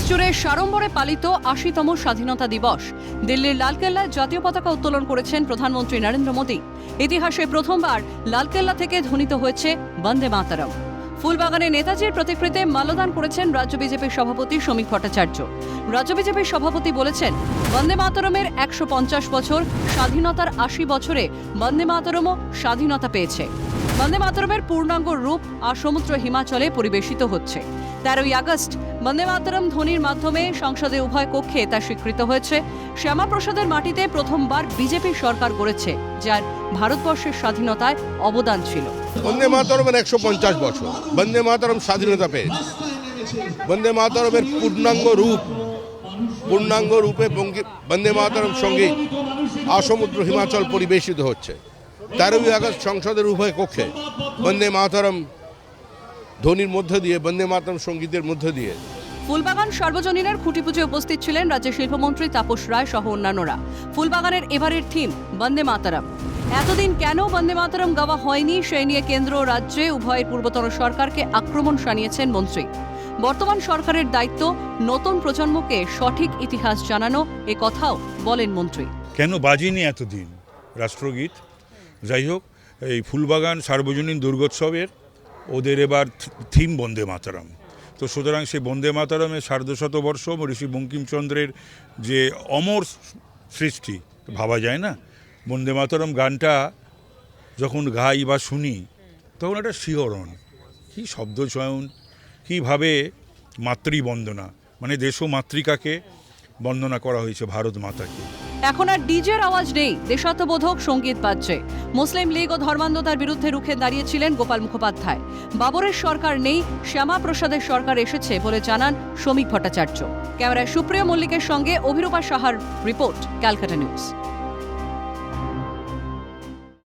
জুড়ে সাড়ম্বরে পালিত ৮০তম স্বাধীনতা দিবস। দিল্লির লালকেল্লায় জাতীয় পতাকা উত্তোলন করেছেন প্রধানমন্ত্রী নরেন্দ্র মোদী। ইতিহাসে প্রথমবার লালকেল্লা থেকে ধ্বনিত হয়েছে বন্দে মাতরম। ফুলবাগানে নেতাজির প্রতিকৃতিতে মাল্যদান করেছেন রাজ্য বিজেপির সভাপতি শ্রমিক ভট্টাচার্য। রাজ্য বিজেপির সভাপতি বলেছেন, বন্দে মাতরমের ১৫০ বছর, স্বাধীনতার ৮০ বছরে বন্দে মাতরমও স্বাধীনতা পেয়েছে। বন্দে মাতরমের পূর্ণাঙ্গ রূপ আর সমুদ্র হিমাচলে পরিবেশিত হচ্ছে। ১৩ই আগস্ট বন্দে মাতরম ধ্বনির মাধ্যমে সংসদে উভয় কক্ষে তা স্বীকৃত হয়েছে। শ্যামাপ্রসাদের মাটিতে প্রথমবার বিজেপি সরকার গড়েছে, যার ভারতবর্ষের স্বাধীনতায় অবদান ছিল। বন্দে মাতরমের ১৫০ বছর, বন্দে মাতরম স্বাধীনতা পেয়েছে। বন্দে মাতরমের পূর্ণাঙ্গ রূপে বন্দে মাতরম সঙ্গীত আসমুদ্র হিমাচল পরিবেশিত হচ্ছে। ১৩ই আগস্ট সংসদের উভয় কক্ষে বন্দে মাতরম ধ্বনির মধ্য দিয়ে, বন্দে মাতরম সঙ্গীতের মধ্য দিয়ে। ফুলবাগান সার্বজনীনের খুঁটি পুজোয় উপস্থিত ছিলেন রাজ্যের শিল্পমন্ত্রী তাপস রায় সহ অন্যান্যরা। ফুলবাগানের এবারের থিম বন্দে মাতরম। এতদিন কেন বন্দে মাতরম গাওয়া হয়নি, সেই নিয়ে কেন্দ্র ও রাজ্যে উভয়ের পূর্বতন সরকারকে আক্রমণ শানিয়েছেন মন্ত্রী। বর্তমান সরকারের দায়িত্ব নতুন প্রজন্মকে সঠিক ইতিহাস জানানো, এ কথাও বলেন মন্ত্রী। কেন বাজেনি এতদিন রাষ্ট্রগীত? যাই হোক, এই ফুলবাগান সার্বজনীন দুর্গোৎসবের ওদের এবার থিম বন্দে মাতরম। তো সুতরাং সেই বন্দে মাতরমের সার্ধশতবর্ষ ঋষি বঙ্কিমচন্দ্রের যে অমর সৃষ্টি, ভাবা যায় না? বন্দে মাতরম গানটা যখন গাই বা শুনি তখন একটা শিহরণ, কী শব্দচয়ন, কীভাবে মাতৃবন্দনা, মানে দেশ ও মাতৃকাকে বন্দনা করা হয়েছে, ভারত মাতাকে। এখন আর ডিজের আওয়াজ নেই, দেশাত্মবোধক সঙ্গীত বাজছে। মুসলিম লীগ ও ধর্মান্ধতার বিরুদ্ধে রুখে দাঁড়িয়েছিলেন গোপাল মুখোপাধ্যায়। বাবরের সরকার নেই, শ্যামাপ্রসাদের সরকার এসেছে বলে জানান শ্রমিক ভট্টাচার্য। ক্যামেরায় সুপ্রিয় মল্লিকের সঙ্গে অভিরূপা সাহার রিপোর্ট, ক্যালকাটা নিউজ।